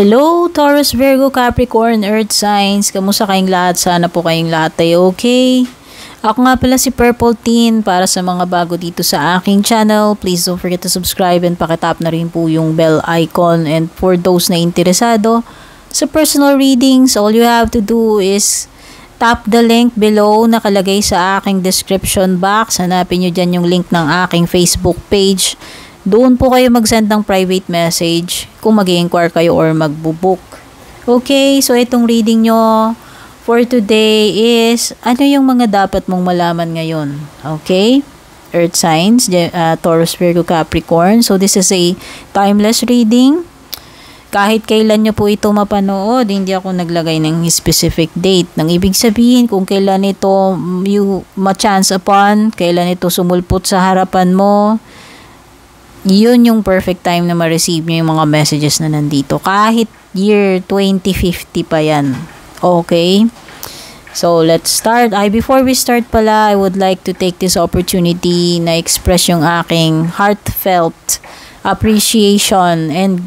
Hello, Taurus, Virgo, Capricorn, Earth signs. Kamusta kayong lahat? Sana po kayong lahat ay okay. Ako nga pala si Purple Teen. Para sa mga bago dito sa aking channel, please don't forget to subscribe and pakitap na rin po yung bell icon. And for those na interesado sa personal readings, all you have to do is tap the link below nakalagay sa aking description box. Hanapin nyo dyan yung link ng aking Facebook page. Doon po kayo mag-send ng private message kung mag-i-inquire kayo or magbubook. Okay, so itong reading nyo for today is ano yung mga dapat mong malaman ngayon. Okay? Earth signs, Taurus, Virgo, Capricorn. So this is a timeless reading. Kahit kailan nyo po ito mapanood, hindi ako naglagay ng specific date. Nang ibig sabihin kung kailan ito you ma-chance upon, kailan ito sumulpot sa harapan mo, yun yung perfect time na ma-receive nyo yung mga messages na nandito. Kahit year 2050 pa yan. Okay? So, let's start. Before we start pala, I would like to take this opportunity na express yung aking heartfelt appreciation and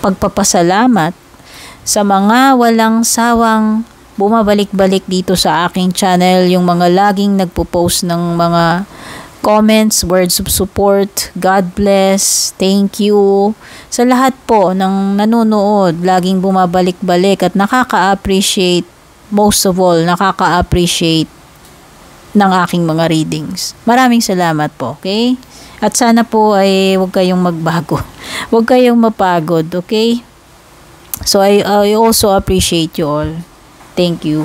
pagpapasalamat sa mga walang sawang bumabalik-balik dito sa aking channel, yung mga laging nagpo-post ng mga comments, words of support, God bless, thank you. Sa lahat po ng nanonood, laging bumabalik-balik at nakaka-appreciate, most of all, nakaka-appreciate ng aking mga readings. Maraming salamat po, okay? At sana po ay huwag kayong magbago. Huwag kayong mapagod, okay? So, I also appreciate you all. Thank you.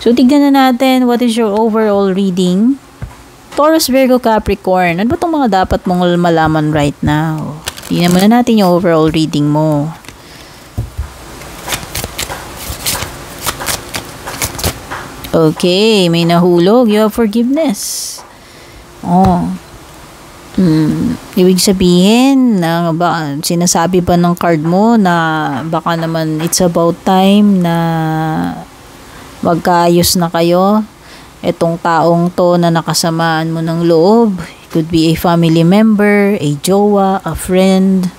So, tignan na natin what is your overall reading. Taurus, Virgo, Capricorn. Ano ba itong mga dapat mong malaman right now? Tingnan muna natin yung overall reading mo. Okay, may nahulog. You have forgiveness. Oh. Ibig sabihin, sinasabi ba ng card mo na baka naman it's about time na magkaayos na kayo? Etong taong to na nakasamaan mo ng loob, it could be a family member, a jowa, a friend.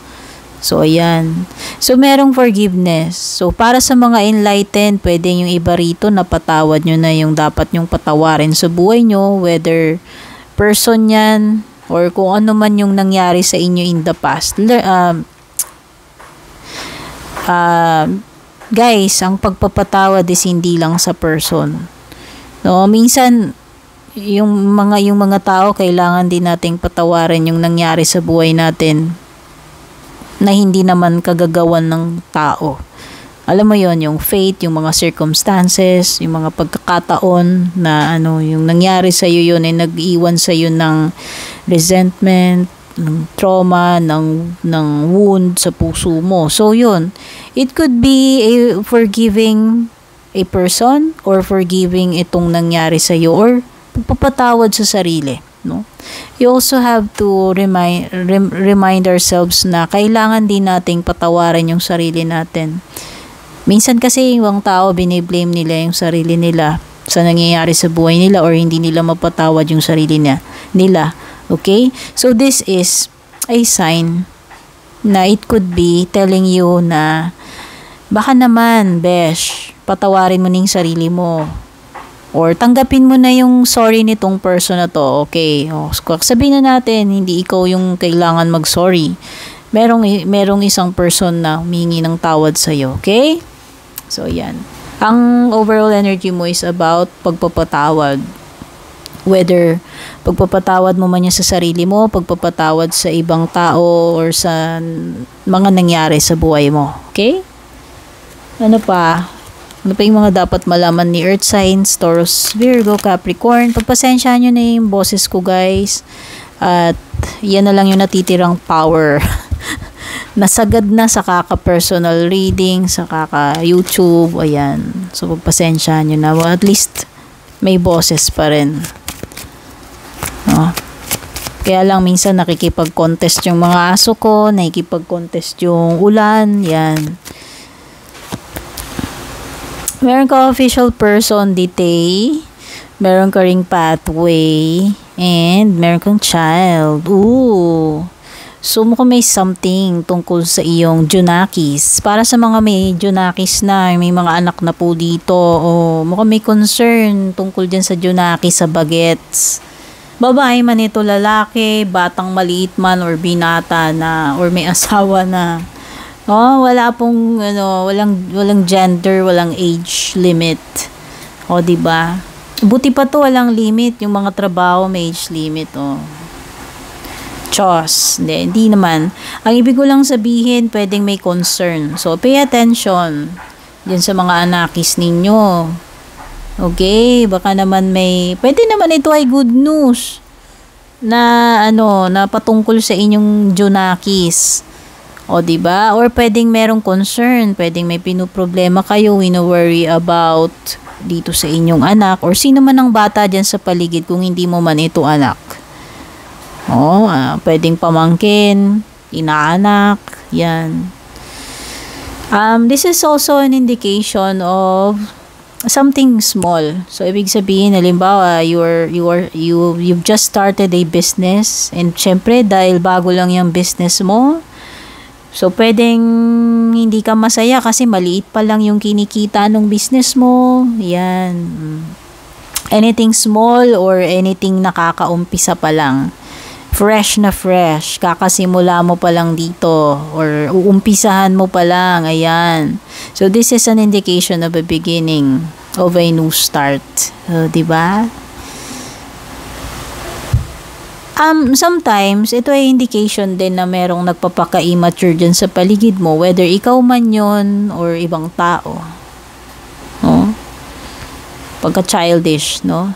So, ayan. So, merong forgiveness. So, para sa mga enlightened, pwede yung iba rito na patawad nyo na yung dapat nyong patawarin sa buhay nyo, whether person yan, or kung ano man yung nangyari sa inyo in the past. Guys, ang pagpapatawad is hindi lang sa person. No, minsan yung mga tao kailangan din nating patawarin yung nangyari sa buhay natin na hindi naman kagagawan ng tao. Alam mo yon, yung fate, yung mga circumstances, yung mga pagkakataon na yung nangyari sa iyo yun ay nag-iwan sa iyo ng resentment, ng trauma, ng wound sa puso mo. So yun, it could be a forgiving a person or forgiving itong nangyari sa iyo or pagpapatawad sa sarili, no? You also have to remind ourselves na kailangan din nating patawarin yung sarili natin. Minsan kasi yung tao biniblame nila yung sarili nila sa nangyayari sa buhay nila or hindi nila mapatawad yung sarili nila. Okay? So this is a sign na it could be telling you na baka naman, besh, patawarin mo ning sarili mo. Or tanggapin mo na yung sorry nitong person na to. Okay. O, sabihin na natin, hindi ikaw yung kailangan mag-sorry. Merong isang person na humingi ng tawad sa'yo. Okay? So, yan. Ang overall energy mo is about pagpapatawad. Whether pagpapatawad mo man yan sa sarili mo, pagpapatawad sa ibang tao, or sa mga nangyari sa buhay mo. Okay? Ano pa? Ano pa yung mga dapat malaman ni Earth signs, Taurus, Virgo, Capricorn? Pagpasensyahan nyo na yung boses ko, guys. At yan na lang yung natitirang power. Nasagad na sa kaka-personal reading, sa kaka-YouTube. Ayan. So, pagpasensyahan nyo na. Well, at least, may boses pa rin. No? Kaya lang minsan nakikipag-contest yung mga aso ko, nakikipag-contest yung ulan. Yan. Meron ka official person, Ditay. Meron ka ring pathway. And meron kang child. Ooh. So mukhang may something tungkol sa iyong Junakis. Para sa mga may Junakis na, may mga anak na po dito, o mukhang may concern tungkol dyan sa Junakis, sa bagets. Babae man ito, lalaki, batang maliit man or binata na or may asawa na. Oh, wala pong walang gender, walang age limit. O di ba? Buti pa to walang limit, yung mga trabaho may age limit, oh. Chos. Hindi naman. Ang ibig ko lang sabihin, pwedeng may concern. So, pay attention dyan sa mga anakis ninyo. Okay? Baka naman pwede naman ito ay good news na na patungkol sa inyong Junakis. O, diba? Or pwedeng merong concern. Pwedeng may pinoproblema kayo, wino-worry about dito sa inyong anak or sino man ang bata dyan sa paligid kung hindi mo man ito anak. Pwedeng pamangkin, inaanak, yan. This is also an indication of something small. So, ibig sabihin, halimbawa, you've just started a business and syempre, dahil bago lang yung business mo, so, pwedeng hindi ka masaya kasi maliit pa lang yung kinikita ng business mo. Yan. Anything small or anything nakakaumpisa pa lang. Fresh na fresh. Kakasimula mo pa lang dito or uumpisahan mo pa lang. Ayan. So, this is an indication of a beginning of a new start. Diba? Sometimes, ito ay indication din na merong nagpapaka-immature dyan sa paligid mo, whether ikaw man yon or ibang tao. No? Pagka-childish, no?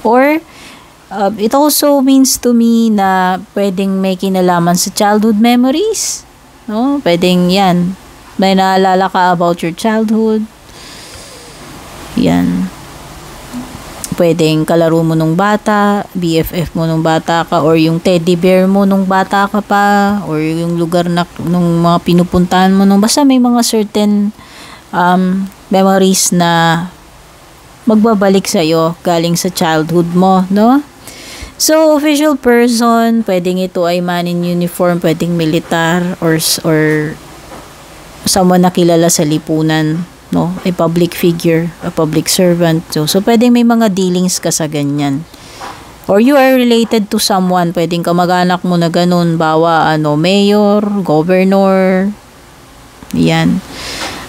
Or, it also means to me na pwedeng may kinalaman sa childhood memories. No? Pwedeng yan. May naalala ka about your childhood. Yan. Pwedeng kalaro mo nung bata, BFF mo nung bata ka, or yung teddy bear mo nung bata ka pa, or yung lugar na nung mga pinupuntahan mo nung, basta may mga certain memories na magbabalik sa'yo galing sa childhood mo, no? So, official person, pwedeng ito ay man in uniform, pwedeng militar, or someone na kilala sa lipunan, no? A public figure, a public servant. So pwedeng may mga dealings ka sa ganyan. Or you are related to someone, pwedeng kamag-anak mo na ganun, bawa, mayor, governor, yan.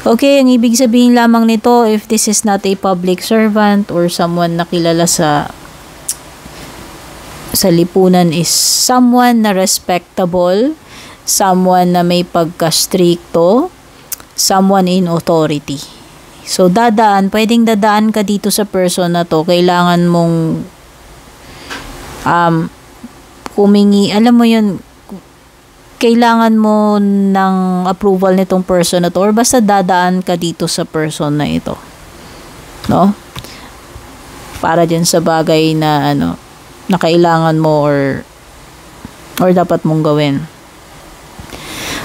Okay, ang ibig sabihin lamang nito, if this is not a public servant or someone na kilala sa lipunan, is someone na respectable, someone na may pagka-stricto, someone in authority. So, pwedeng dadaan ka dito sa person na to, kailangan mong humingi, alam mo yun, kailangan mo ng approval nitong person na to, or basta dadaan ka dito sa person na ito. No? Para dyan sa bagay na na kailangan mo or dapat mong gawin.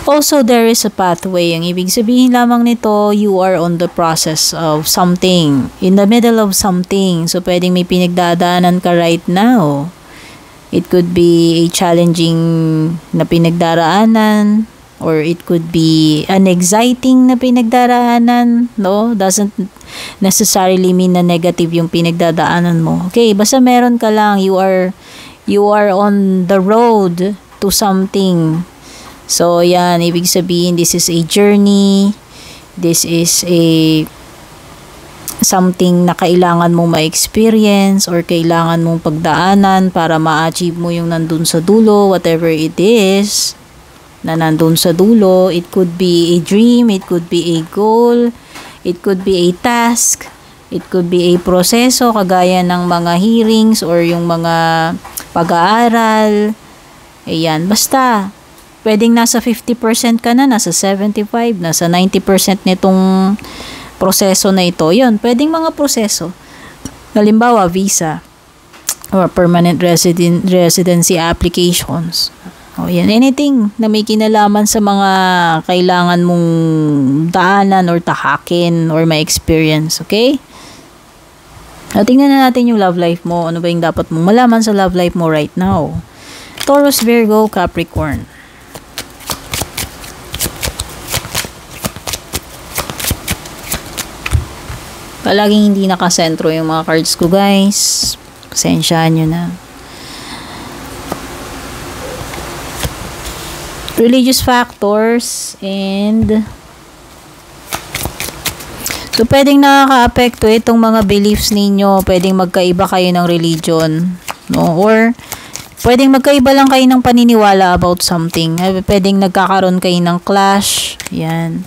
Also, there is a pathway. Ang ibig sabihin lamang nito, you are on the process of something. In the middle of something. So, pwedeng may pinagdadaanan ka right now. It could be a challenging na pinagdaraanan, or it could be an exciting na pinagdaraanan. No? Doesn't necessarily mean na negative yung pinagdadaanan mo. Okay, basta meron ka lang. You are on the road to something. So, yan, ibig sabihin, this is a journey. This is something na kailangan mong ma-experience or kailangan mong pagdaanan para ma-achieve mo yung nandun sa dulo, whatever it is na nandun sa dulo. It could be a dream, it could be a goal, it could be a task, it could be a proseso kagaya ng mga hearings or yung mga pag-aaral. Ayan, basta pwedeng nasa 50% ka na, nasa 75%, nasa 90% nitong proseso na ito. Yun, pwedeng mga proseso. Halimbawa, visa or permanent residency applications. O yan, anything na may kinalaman sa mga kailangan mong daanan or tahakin or ma-experience. Okay? Tingnan na natin yung love life mo. Ano ba yung dapat mong malaman sa love life mo right now? Taurus, Virgo, Capricorn. Palaging hindi nakasentro yung mga cards ko, guys. Pasensyaan nyo na. Religious factors and so pwedeng nakaka-apekto itong mga beliefs ninyo. Pwedeng magkaiba kayo ng religion, no? Or pwedeng magkaiba lang kayo ng paniniwala about something. Pwedeng nagkakaroon kayo ng clash. Yan.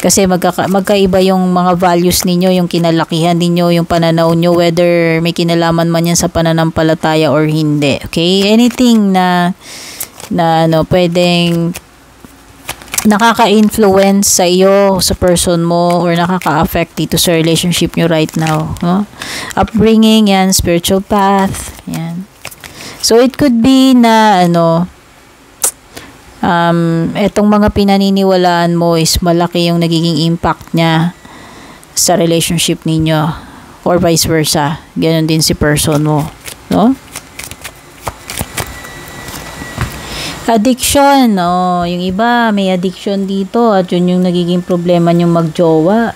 Kasi magkaiba yung mga values ninyo, yung kinalakihan ninyo, yung pananaw nyo, whether may kinalaman man yan sa pananampalataya or hindi. Okay? Anything na pwedeng nakaka-influence sa iyo, sa person mo, or nakaka-affect dito sa relationship nyo right now. No? Upbringing, yan, spiritual path, yan. So, it could be na, etong mga pinaniniwalaan mo is malaki yung nagiging impact niya sa relationship ninyo, or vice versa. Ganon din si person mo. No? Addiction, yung iba may addiction dito at yun yung nagiging problema yung magjowa.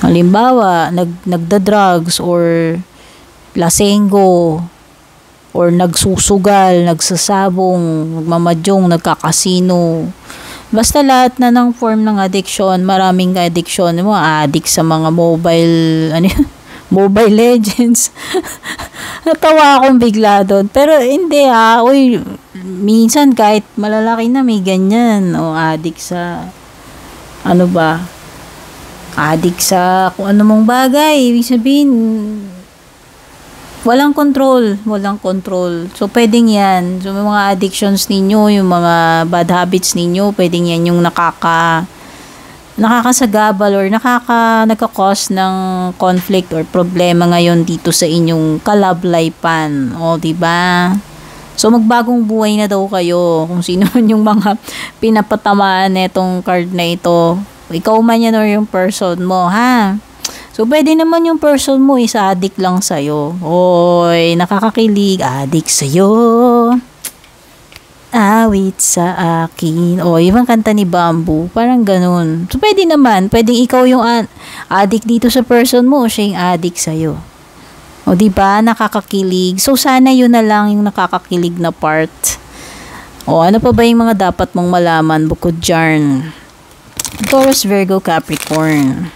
Halimbawa, nagda-drugs or lasenggo or nagsusugal, nagsasabong, nagmamadyong, nagkakasino. Basta lahat na ng form ng addiction, maraming addiction, addict sa mga Mobile Legends. Natawa akong bigla doon. Pero hindi minsan kahit malalaki na may ganyan. Addict sa, addict sa kung ano mong bagay. Ibig sabihin, walang control. So, pwedeng yan. So, yung mga addictions ninyo, yung mga bad habits ninyo, pwedeng yan yung nakakasagabal or nagka-cause ng conflict or problema ngayon dito sa inyong kalab-lipan. Diba? So, magbagong buhay na daw kayo kung sino man yung mga pinapatamaan netong card na ito. Ikaw man yan or yung person mo, ha? So, pwede naman yung person mo is addict lang sa'yo. Oy, nakakakilig, addict sa'yo. Awit sa akin. Ibang kanta ni Bamboo. Parang ganun. So, pwede naman. Pwedeng ikaw yung addict dito sa person mo. Siya yung addict sa'yo. Diba? Nakakakilig. So, sana yun na lang yung nakakakilig na part. Ano pa ba yung mga dapat mong malaman bukod dyan? Taurus, Virgo, Capricorn.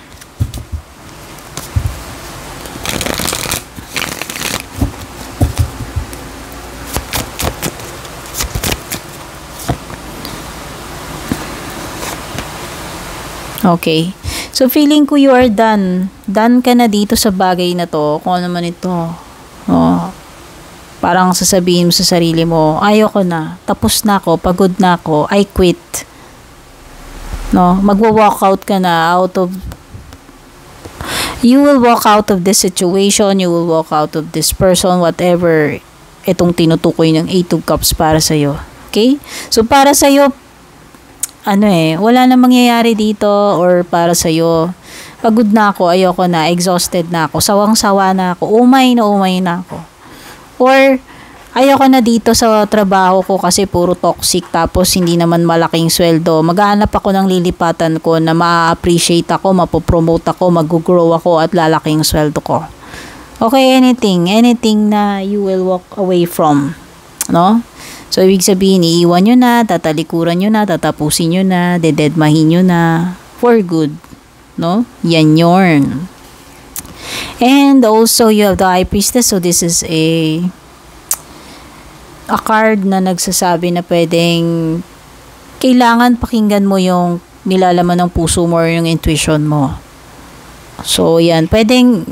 Okay. So, feeling ko you are done. Done ka na dito sa bagay na to. Kung ano man ito. Parang sasabihin mo sa sarili mo, ayoko na. Tapos na ako. Pagod na ako. I quit. Magwa-walk out ka na you will walk out of this situation. You will walk out of this person. Whatever itong tinutukoy ng Eight of Cups para sa'yo. Okay? So, para sa'yo, wala na mangyayari dito or para sa'yo. Pagod na ako, ayoko na, exhausted na ako, sawang-sawa na ako, umay na ako. Or, ayoko na dito sa trabaho ko kasi puro toxic tapos hindi naman malaking sweldo. Maghahanap ako ng lilipatan ko na ma-appreciate ako, mapopromote ako, mag-grow ako at lalaking sweldo ko. Okay, anything na you will walk away from. No? So, ibig sabihin, iiwan nyo na, tatalikuran nyo na, tatapusin nyo na, dededmahin nyo na, for good. No? Yan yun. And also, you have the High Priestess. So, this is a card na nagsasabi na pwedeng kailangan pakinggan mo yung nilalaman ng puso mo or yung intuition mo. So, yan. Pwedeng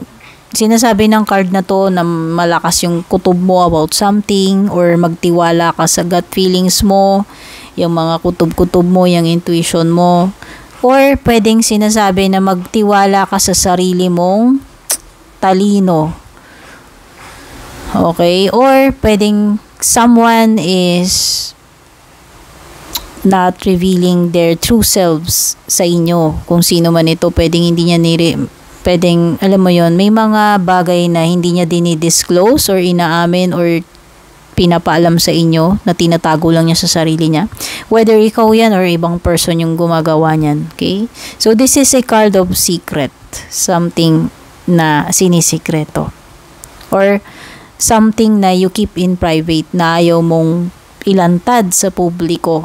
sinasabi ng card na to na malakas yung kutob mo about something or magtiwala ka sa gut feelings mo, yung mga kutob-kutob mo, yung intuition mo. Or pwedeng sinasabi na magtiwala ka sa sarili mong talino. Okay? Or pwedeng someone is not revealing their true selves sa inyo. Kung sino man ito, pwedeng hindi niya alam mo yon, may mga bagay na hindi niya dinidisclose or inaamin or pinapaalam sa inyo na tinatago lang niya sa sarili niya. Whether ikaw yan or ibang person yung gumagawa niyan. Okay? So, this is a card of secret. Something na sinisikreto. Or something na you keep in private na ayaw mong ilantad sa publiko.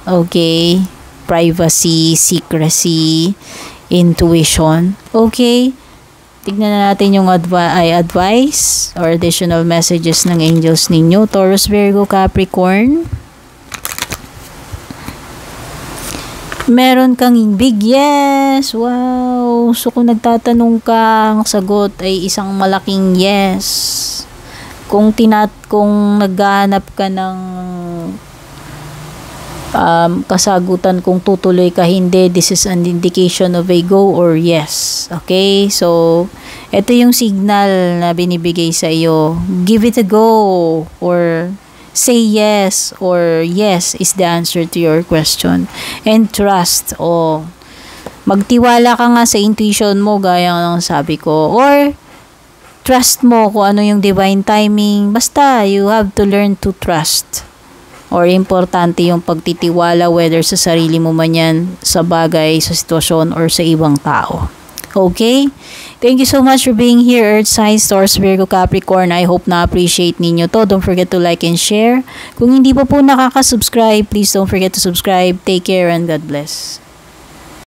Okay? Privacy, secrecy, intuition. Okay? Tignan na natin yung advice or additional messages ng angels ninyo. Taurus, Virgo, Capricorn. Meron kang big yes. Wow. So, kung nagtatanong ka, ang sagot ay isang malaking yes. Kung naghahanap ka ng kasagutan kung tutuloy ka hindi, this is an indication of a go or yes. Okay? So, ito yung signal na binibigay sa iyo. Give it a go or say yes or yes is the answer to your question. And trust. Magtiwala ka nga sa intuition mo gaya ng sabi ko. Or trust mo kung ano yung divine timing. Basta, you have to learn to trust. Or importante yung pagtitiwala whether sa sarili mo man yan, sa bagay, sa sitwasyon, or sa ibang tao. Okay? Thank you so much for being here, Earth Signs, Taurus, Virgo, Capricorn. I hope na-appreciate ninyo to. Don't forget to like and share. Kung hindi pa po nakaka-subscribe, please don't forget to subscribe. Take care and God bless.